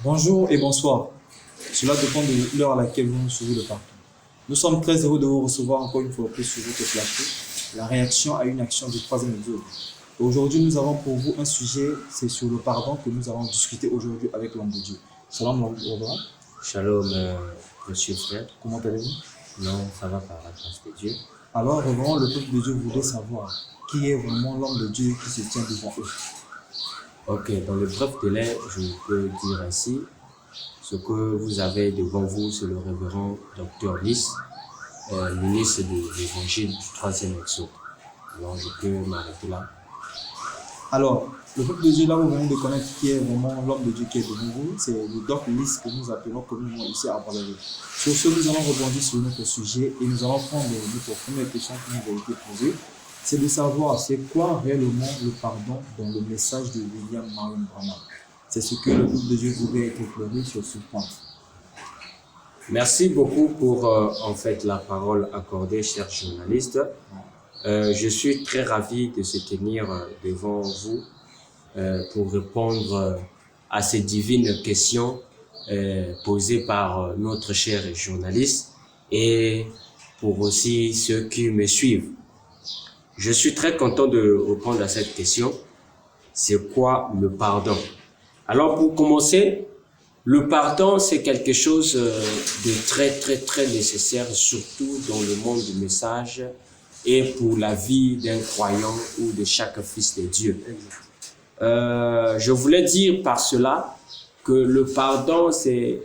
Bonjour et bonsoir. Cela dépend de l'heure à laquelle vous nous suivez le partout. Nous sommes très heureux de vous recevoir encore une fois plus sur votre plateau, la réaction à une action du troisième exode. Aujourd'hui, nous avons pour vous un sujet, c'est sur le pardon que nous allons discuter aujourd'hui avec l'homme de Dieu. Salam alaikum. Shalom, monsieur frère. Comment allez-vous? Non, ça va par la grâce de Dieu. Alors, vraiment, le peuple de Dieu voudrait savoir qui est vraiment l'homme de Dieu qui se tient devant eux. Ok, dans le bref délai, je peux dire ainsi, ce que vous avez devant vous, c'est le révérend Dr Lys, ministre de l'évangile du troisième exode. Alors, je peux m'arrêter là. Alors, le peuple de Dieu, là, vous venez de connaître qui est vraiment l'homme de Dieu qui est devant vous. C'est le Doc Lys que nous appelons communément ici à Brazzaville. Sur ce, nous allons rebondir sur notre sujet et nous allons prendre notre première question qui nous a été posée. C'est de savoir c'est quoi réellement le pardon dans le message de William Marion Branham. C'est ce que le peuple de Dieu voulait éclairer sur ce point. Merci beaucoup pour en fait la parole accordée, cher journaliste. Je suis très ravi de se tenir devant vous pour répondre à ces divines questions posées par notre cher journaliste et pour aussi ceux qui me suivent. Je suis très content de répondre à cette question. C'est quoi le pardon? Alors pour commencer, le pardon c'est quelque chose de très nécessaire, surtout dans le monde du message et pour la vie d'un croyant ou de chaque fils de Dieu. Je voulais dire par cela que le pardon c'est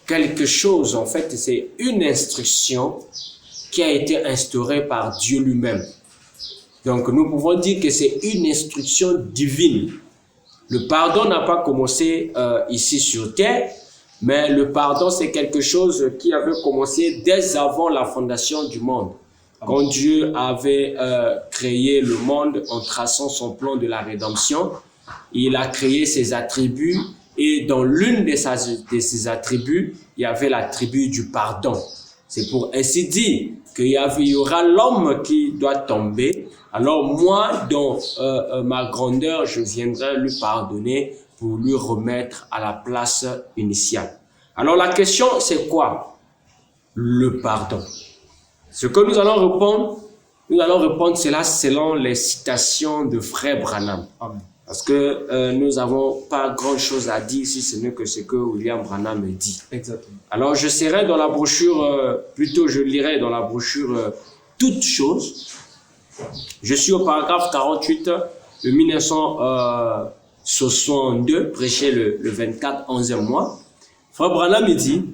quelque chose, en fait c'est une instruction qui a été instaurée par Dieu lui-même. Donc nous pouvons dire que c'est une instruction divine. Le pardon n'a pas commencé ici sur terre, mais le pardon c'est quelque chose qui avait commencé dès avant la fondation du monde. Quand Dieu avait créé le monde en traçant son plan de la rédemption, il a créé ses attributs et dans l'une de ses attributs, il y avait l'attribut du pardon. C'est pour ainsi dire qu'il y aura l'homme qui doit tomber. Alors moi, dans ma grandeur, je viendrai lui pardonner pour lui remettre à la place initiale. Alors la question, c'est quoi? Le pardon. Ce que nous allons répondre cela selon les citations de Frère Branham. Amen. Parce que nous n'avons pas grand-chose à dire si ce n'est que ce que William Branham dit. Exactement. Alors je serai dans la brochure, plutôt je lirai dans la brochure toutes choses. Je suis au paragraphe 48 de 1962, prêché le 24 11e mois. Frère Branham dit,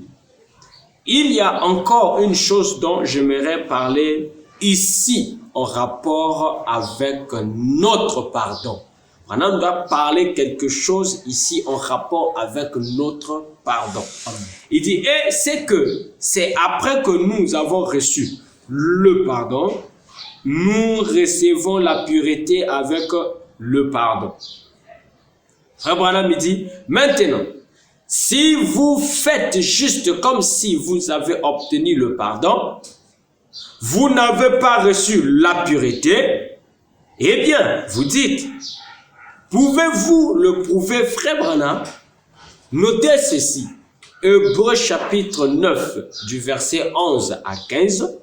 il y a encore une chose dont j'aimerais parler ici en rapport avec notre pardon. Branham doit parler quelque chose ici en rapport avec notre pardon. Il dit, et c'est que c'est après que nous avons reçu le pardon, nous recevons la pureté avec le pardon. Frère Branham dit, maintenant, si vous faites juste comme si vous avez obtenu le pardon, vous n'avez pas reçu la pureté, eh bien, vous dites, pouvez-vous le prouver, Frère Branham? Notez ceci, Hébreux chapitre 9, du verset 11 à 15,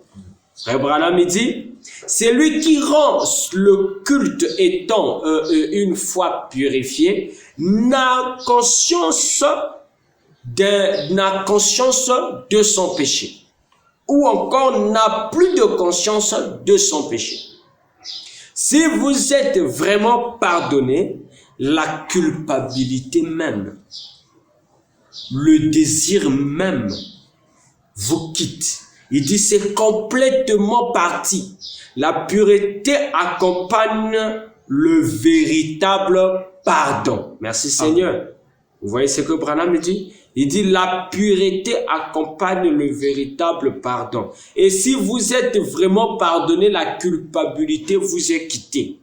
Frère Branham dit, c'est lui qui rend le culte étant une fois purifié, n'a conscience de son péché, ou encore n'a plus de conscience de son péché. Si vous êtes vraiment pardonné, la culpabilité même, le désir même vous quitte. Il dit c'est complètement parti. La pureté accompagne le véritable pardon. Merci Seigneur. Vous voyez ce que Branham dit? Il dit la pureté accompagne le véritable pardon. Et si vous êtes vraiment pardonné, la culpabilité vous est quittée.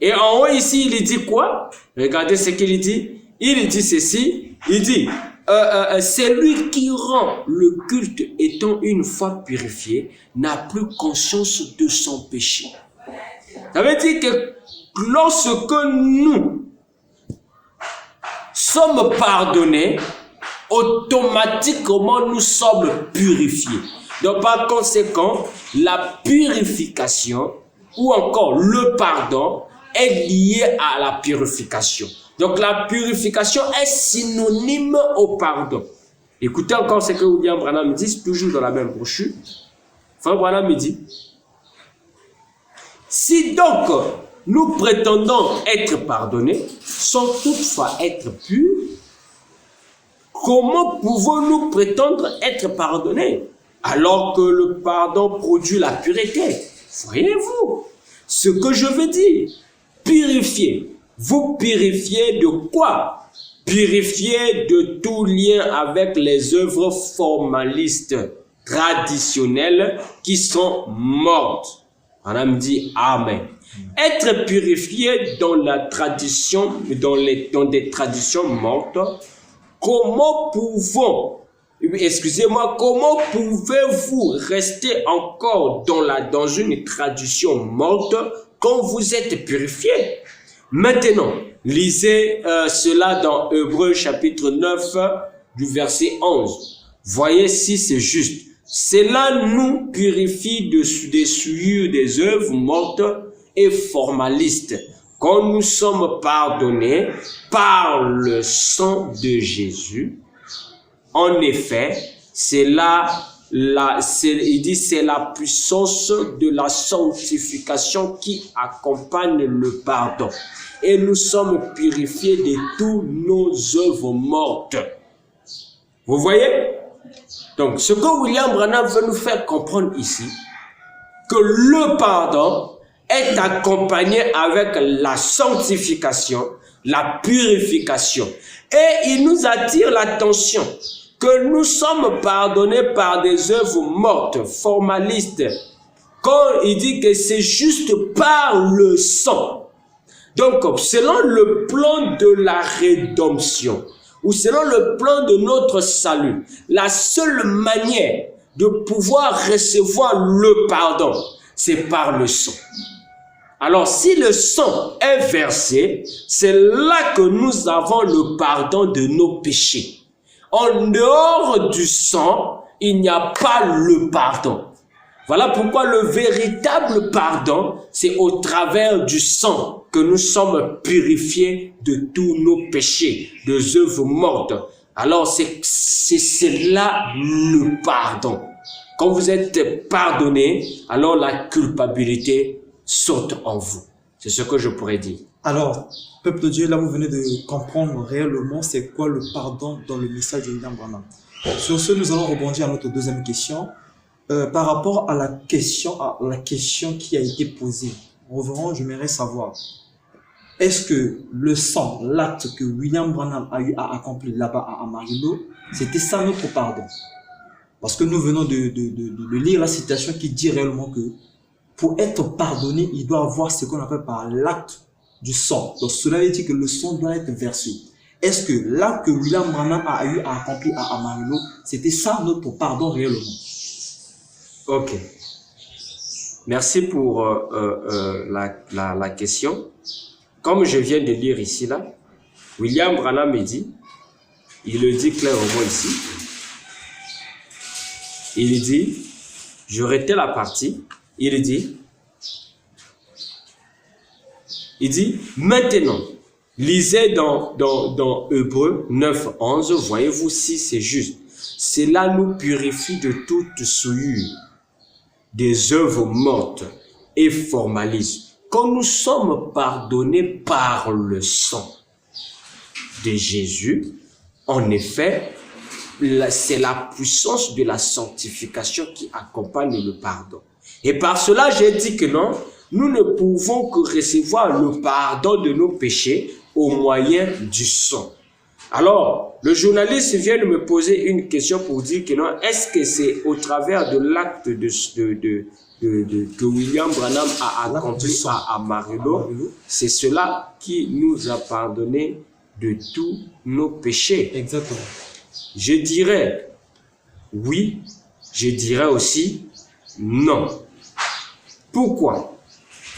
Et en haut ici, il dit quoi? Regardez ce qu'il dit. Il dit ceci. Il dit, c'est lui qui rend le culte étant une fois purifié, n'a plus conscience de son péché. Ça veut dire que lorsque nous sommes pardonnés, automatiquement nous sommes purifiés. Donc par conséquent, la purification ou encore le pardon est lié à la purification. Donc la purification est synonyme au pardon. Écoutez encore ce que William Branham me dit, toujours dans la même brochure. Frère Branham me dit, si donc nous prétendons être pardonnés, sans toutefois être purs, comment pouvons-nous prétendre être pardonnés alors que le pardon produit la pureté? Voyez-vous ce que je veux dire? Purifier. Vous purifiez de quoi? Purifier de tout lien avec les œuvres formalistes traditionnelles qui sont mortes. Madame dit Amen. Être purifié dans la tradition, dans des traditions mortes, comment pouvez-vous rester encore dans une tradition morte quand vous êtes purifié? Maintenant, lisez cela dans Hébreux chapitre 9 du verset 11. Voyez si c'est juste. Cela nous purifie des souillures des œuvres mortes et formalistes, quand nous sommes pardonnés par le sang de Jésus. En effet, c'est la puissance de la sanctification qui accompagne le pardon. Et nous sommes purifiés de toutes nos œuvres mortes. Vous voyez? Donc, ce que William Branham veut nous faire comprendre ici, que le pardon est accompagné avec la sanctification, la purification. Et il nous attire l'attention que nous sommes pardonnés par des œuvres mortes, formalistes, quand il dit que c'est juste par le sang. Donc, selon le plan de la rédemption, ou selon le plan de notre salut, la seule manière de pouvoir recevoir le pardon, c'est par le sang. Alors, si le sang est versé, c'est là que nous avons le pardon de nos péchés. En dehors du sang, il n'y a pas le pardon. Voilà pourquoi le véritable pardon, c'est au travers du sang que nous sommes purifiés de tous nos péchés, des œuvres mortes. Alors, c'est là le pardon. Quand vous êtes pardonné, alors la culpabilité saute en vous. C'est ce que je pourrais dire. Alors, peuple de Dieu, là vous venez de comprendre réellement c'est quoi le pardon dans le message de William Branham. Sur ce, nous allons rebondir à notre deuxième question. Par rapport à la question qui a été posée, revenons, j'aimerais savoir, est-ce que le sang, l'acte que William Branham a eu à accomplir là-bas à Amarillo, c'était ça notre pardon? Parce que nous venons de lire la citation qui dit réellement que pour être pardonné, il doit avoir ce qu'on appelle par l'acte du sang. Donc cela veut dire que le sang doit être versé. Est-ce que l'acte que William Branham a eu à accomplir à Amarillo, c'était ça notre pardon réellement? Ok. Merci pour la question. Comme je viens de lire ici, là, William Branham me dit, il le dit clairement ici, il dit, je retais la partie, il dit, maintenant, lisez dans Hébreux 9, 11, voyez-vous si c'est juste. Cela nous purifie de toute souillure, des œuvres mortes et formalistes, quand nous sommes pardonnés par le sang de Jésus. En effet, c'est la puissance de la sanctification qui accompagne le pardon. Et par cela, j'ai dit que non, nous ne pouvons que recevoir le pardon de nos péchés au moyen du sang. Alors, le journaliste vient de me poser une question pour dire que non, est-ce que c'est au travers de l'acte que William Branham a accompli à Amarillo, c'est cela qui nous a pardonné de tous nos péchés? Exactement. Je dirais oui, je dirais aussi non. Pourquoi?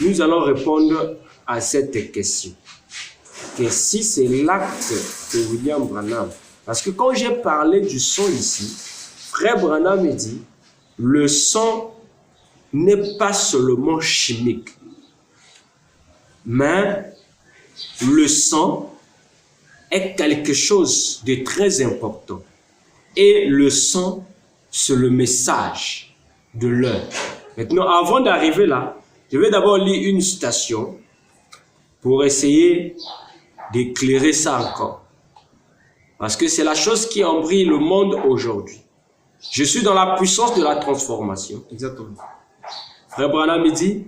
Nous allons répondre à cette question. que si c'est l'acte de William Branham, parce que quand j'ai parlé du sang ici, Frère Branham me dit, le sang n'est pas seulement chimique, mais le sang est quelque chose de très important. Et le sang, c'est le message de l'heure. Maintenant, avant d'arriver là, je vais d'abord lire une citation pour essayer d'éclairer ça encore. Parce que c'est la chose qui embrouille le monde aujourd'hui. Je suis dans la puissance de la transformation. Exactement. Frère Branham me dit,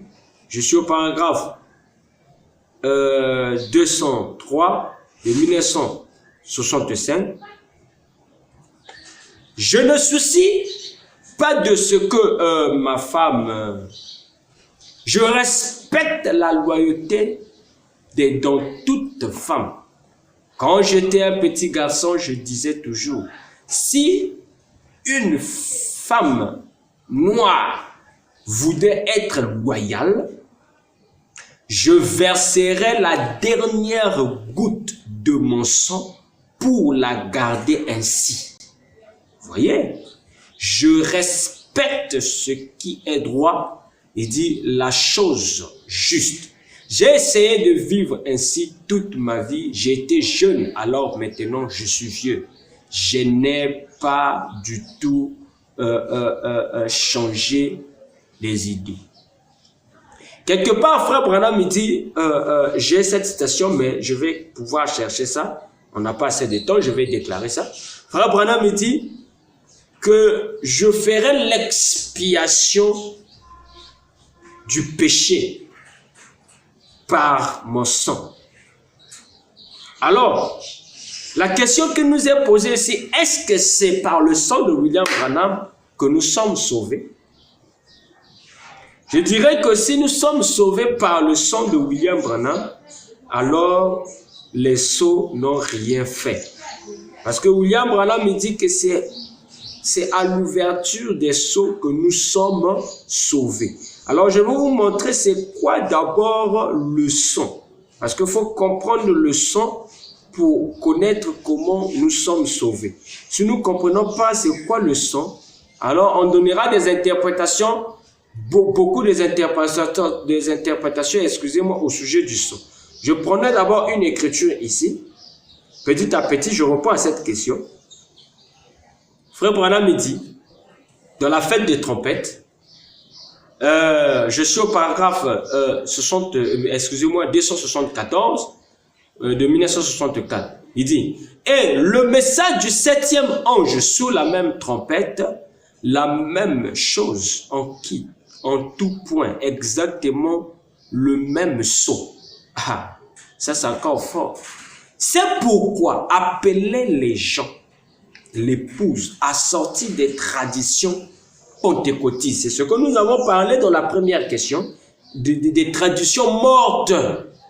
je suis au paragraphe 203 de 1965. Je ne soucie pas de ce que ma femme... je respecte la loyauté dans toute femme. Quand j'étais un petit garçon, je disais toujours, si une femme noire voulait être loyale, je verserai la dernière goutte de mon sang pour la garder ainsi. Vous voyez, je respecte ce qui est droit et dit la chose juste. J'ai essayé de vivre ainsi toute ma vie. J'étais jeune, alors maintenant je suis vieux. Je n'ai pas du tout changé les idées. Quelque part, Frère Branham me dit, j'ai cette citation, mais je vais pouvoir chercher ça. On n'a pas assez de temps, je vais déclarer ça. Frère Branham me dit que je ferai l'expiation du péché par mon sang. Alors, la question qui nous est posée ici, est-ce que c'est par le sang de William Branham que nous sommes sauvés? Je dirais que si nous sommes sauvés par le sang de William Branham, alors les sceaux n'ont rien fait. Parce que William Branham me dit que c'est à l'ouverture des sceaux que nous sommes sauvés. Alors je vais vous montrer c'est quoi d'abord le sang. Parce qu'il faut comprendre le sang pour connaître comment nous sommes sauvés. Si nous ne comprenons pas c'est quoi le sang, alors on donnera des interprétations, beaucoup des interprétations, excusez-moi, au sujet du sang. Je prenais d'abord une écriture ici. Petit à petit, je réponds à cette question. Frère Branham me dit, dans la fête des trompettes, je suis au paragraphe 274 de 1964. Il dit, et le message du 7e ange sous la même trompette, la même chose en tout point, exactement le même son. Ah, ça c'est encore fort. C'est pourquoi appeler les gens, l'épouse, à sortir des traditions pentecôtistes. C'est ce que nous avons parlé dans la première question, des traditions mortes.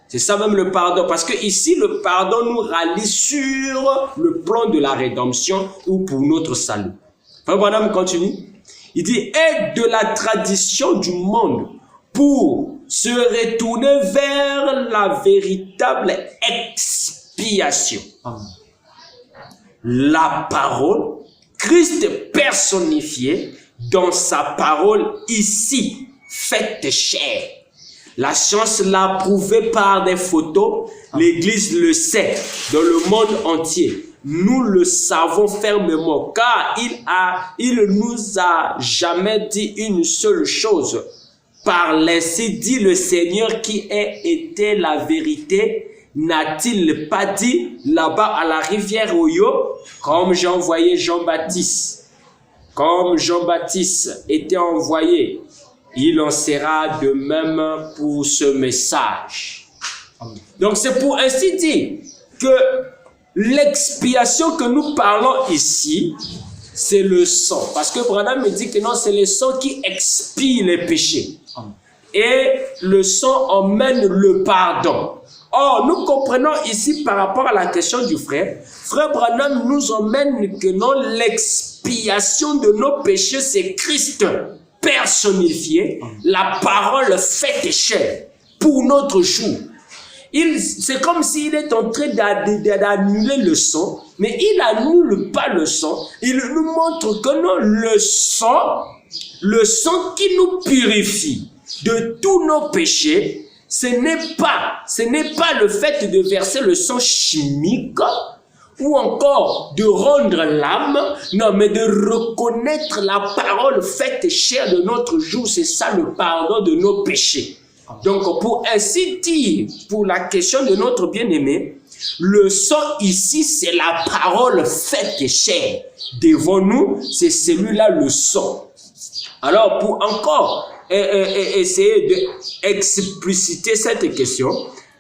C'est ça même le pardon. Parce que ici, le pardon nous rallie sur le plan de la rédemption ou pour notre salut. Frère Branham continue. Il dit, et de la tradition du monde pour se retourner vers la véritable expiation. Amen. La parole, Christ personnifié dans sa parole ici, faite chair. La science l'a prouvé par des photos, l'Église le sait dans le monde entier. Nous le savons fermement car il nous a jamais dit une seule chose. Par l'ainsi dit le Seigneur qui était la vérité. N'a-t-il pas dit là-bas à la rivière Oyo, comme j'ai envoyé Jean-Baptiste, comme Jean-Baptiste était envoyé, il en sera de même pour ce message. Donc c'est pour ainsi dire que l'expiation que nous parlons ici, c'est le sang. Parce que Branham me dit que non, c'est le sang qui expie les péchés. Et le sang emmène le pardon. Or, nous comprenons ici par rapport à la question du frère, Frère Branham nous emmène que non, l'expiation de nos péchés, c'est Christ personnifié, la parole faite chair pour notre jour. C'est comme s'il est en train d'annuler le sang, mais il n'annule pas le sang. Il nous montre que non, le sang qui nous purifie de tous nos péchés, ce n'est pas le fait de verser le sang chimique ou encore de rendre l'âme, non, mais de reconnaître la parole faite chair de notre jour, c'est ça le pardon de nos péchés. Donc, pour ainsi dire, pour la question de notre bien-aimé, le sang ici, c'est la parole faite chair. Devant nous, c'est celui-là le sang. Alors, pour encore essayer d'expliciter cette question,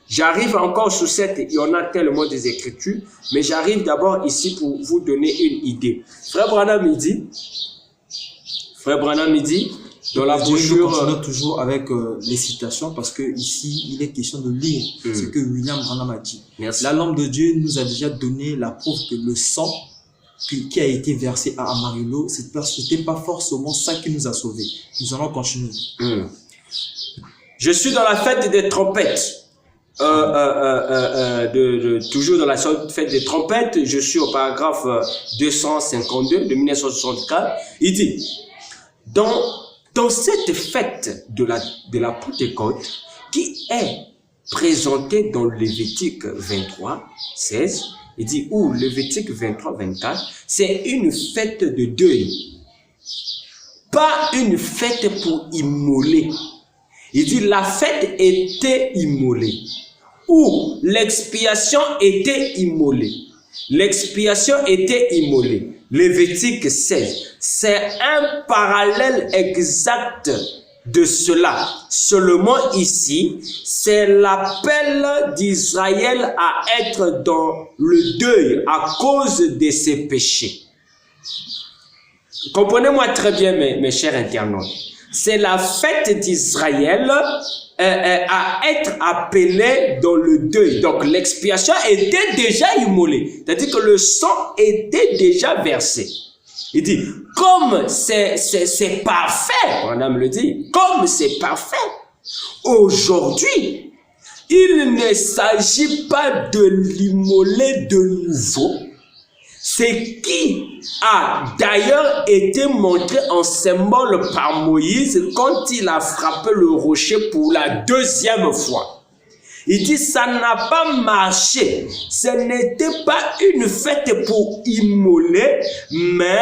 j'arrive encore sur il y en a tellement des Écritures, mais j'arrive d'abord ici pour vous donner une idée. Frère Branham, il dit, dans la brochure... Nous continuons toujours avec les citations parce que ici, il est question de lire ce que William Branham a dit. Merci. La lampe de Dieu nous a déjà donné la preuve que le sang qui a été versé à Amarillo, ce n'était pas forcément ça qui nous a sauvés. Nous allons continuer. Je suis dans la fête des trompettes. Toujours dans la fête des trompettes, je suis au paragraphe 252 de 1964. Il dit, dans cette fête de la Pentecôte, qui est présentée dans Lévitique 23, 16, il dit, ou Lévitique 23, 24, c'est une fête de deuil. Pas une fête pour immoler. Il dit, la fête était immolée. Ou l'expiation était immolée. L'expiation était immolée. Lévitique 16. C'est un parallèle exact de cela. Seulement ici, c'est l'appel d'Israël à être dans le deuil à cause de ses péchés. Comprenez-moi très bien, mes chers internautes. C'est la fête d'Israël à être appelé dans le deuil. Donc l'expiation était déjà immolée. C'est-à-dire que le sang était déjà versé. Il dit, comme c'est parfait, on me le dit, comme c'est parfait, aujourd'hui, il ne s'agit pas de l'immoler de nouveau. C'est qui a d'ailleurs été montré en symbole par Moïse quand il a frappé le rocher pour la deuxième fois. Il dit, ça n'a pas marché. Ce n'était pas une fête pour immoler, mais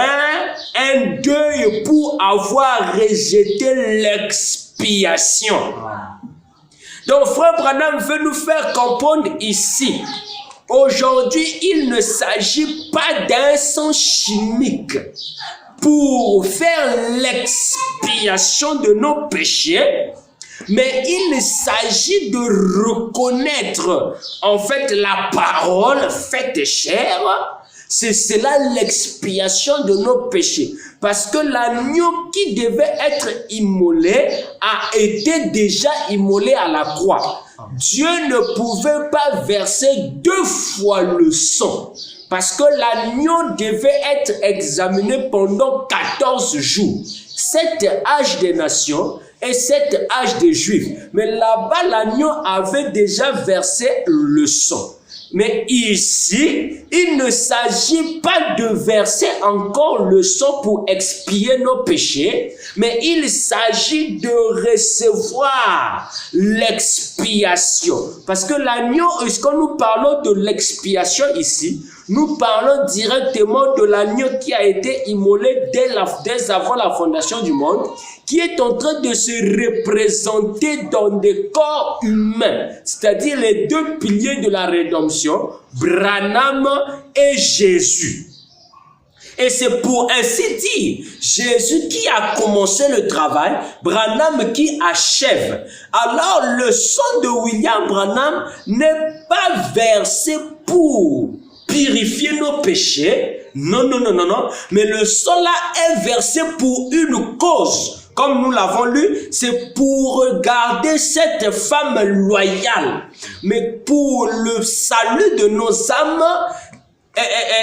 un deuil pour avoir rejeté l'expiation. Donc, Frère Branham veut nous faire comprendre ici. Aujourd'hui, il ne s'agit pas d'un sang chimique pour faire l'expiation de nos péchés, mais il s'agit de reconnaître en fait la parole faite chair. C'est cela l'expiation de nos péchés. Parce que l'agneau qui devait être immolé a été déjà immolé à la croix. Dieu ne pouvait pas verser deux fois le sang. Parce que l'agneau devait être examiné pendant 14 jours. 7 âges des nations et 7 âges des juifs. Mais là-bas, l'agneau avait déjà versé le sang. Mais ici, il ne s'agit pas de verser encore le sang pour expier nos péchés, mais il s'agit de recevoir l'expiation. Parce que l'agneau, quand nous parlons de l'expiation ici, nous parlons directement de l'agneau qui a été immolé dès avant la fondation du monde, qui est en train de se représenter dans des corps humains, c'est-à-dire les deux piliers de la rédemption, Branham et Jésus. Et c'est pour ainsi dire, Jésus qui a commencé le travail, Branham qui achève. Alors le sang de William Branham n'est pas versé pour purifier nos péchés, non, mais le sang là est versé pour une cause. Comme nous l'avons lu, c'est pour regarder cette femme loyale. Mais pour le salut de nos âmes,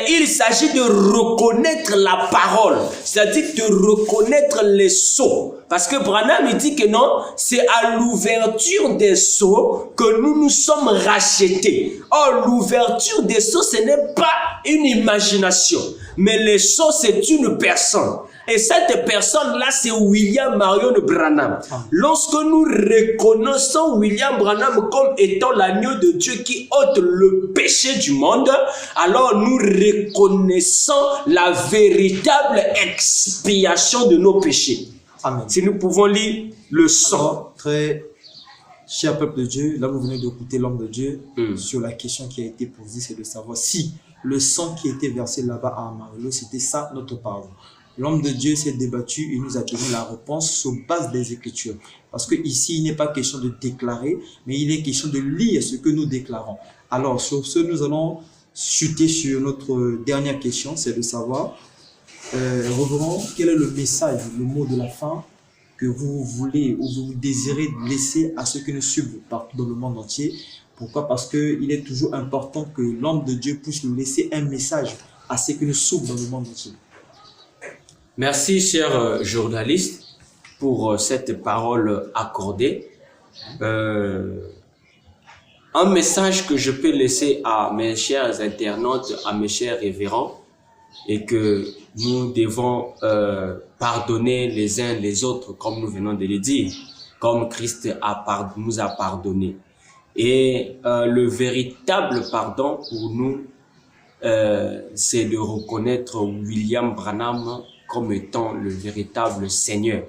il s'agit de reconnaître la parole, c'est-à-dire de reconnaître les sceaux. Parce que Branham il dit que non, c'est à l'ouverture des sceaux que nous nous sommes rachetés. Or, l'ouverture des sceaux, ce n'est pas une imagination, mais les sceaux, c'est une personne. Et cette personne-là, c'est William Marion Branham. Lorsque nous reconnaissons William Branham comme étant l'agneau de Dieu qui ôte le péché du monde, alors nous reconnaissons la véritable expiation de nos péchés. Amen. Si nous pouvons lire le sang. Alors, très cher peuple de Dieu, là vous venez d'écouter l'homme de Dieu sur la question qui a été posée, c'est de savoir si le sang qui était versé là-bas à Amarillo, c'était ça notre parole. L'homme de Dieu s'est débattu et nous a donné la réponse sur base des Écritures. Parce que ici, il n'est pas question de déclarer, mais il est question de lire ce que nous déclarons. Alors, sur ce, nous allons chuter sur notre dernière question, c'est de savoir, revenons, quel est le message, le mot de la fin que vous voulez ou vous désirez laisser à ceux qui nous suivent partout dans le monde entier. Pourquoi? Parce qu'il est toujours important que l'homme de Dieu puisse nous laisser un message à ceux qui nous suivent dans le monde entier. Merci, cher journaliste, pour cette parole accordée. Un message que je peux laisser à mes chers internautes, à mes chers révérends, et que nous devons pardonner les uns les autres, comme nous venons de le dire, comme Christ nous a pardonné. Et le véritable pardon pour nous, c'est de reconnaître William Branham comme étant le véritable Seigneur.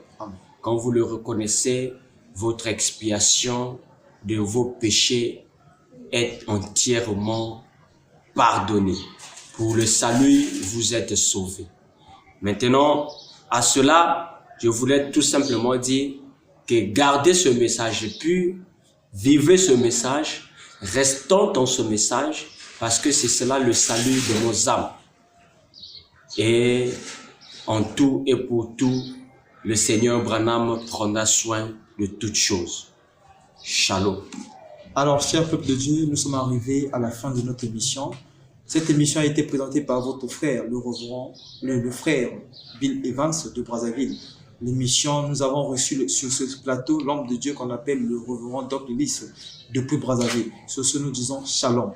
Quand vous le reconnaissez, votre expiation de vos péchés est entièrement pardonnée. Pour le salut, vous êtes sauvés. Maintenant, à cela, je voulais tout simplement dire que gardez ce message pur, vivez ce message, restons dans ce message, parce que c'est cela le salut de nos âmes. Et en tout et pour tout, le Seigneur Branham prendra soin de toutes choses. Shalom. Alors, cher peuple de Dieu, nous sommes arrivés à la fin de notre émission. Cette émission a été présentée par votre frère, le frère Bill Evans de Brazzaville. L'émission, nous avons reçu sur ce plateau l'homme de Dieu qu'on appelle le révérend Doc Lewis depuis Brazzaville. Sur ce, nous disons Shalom.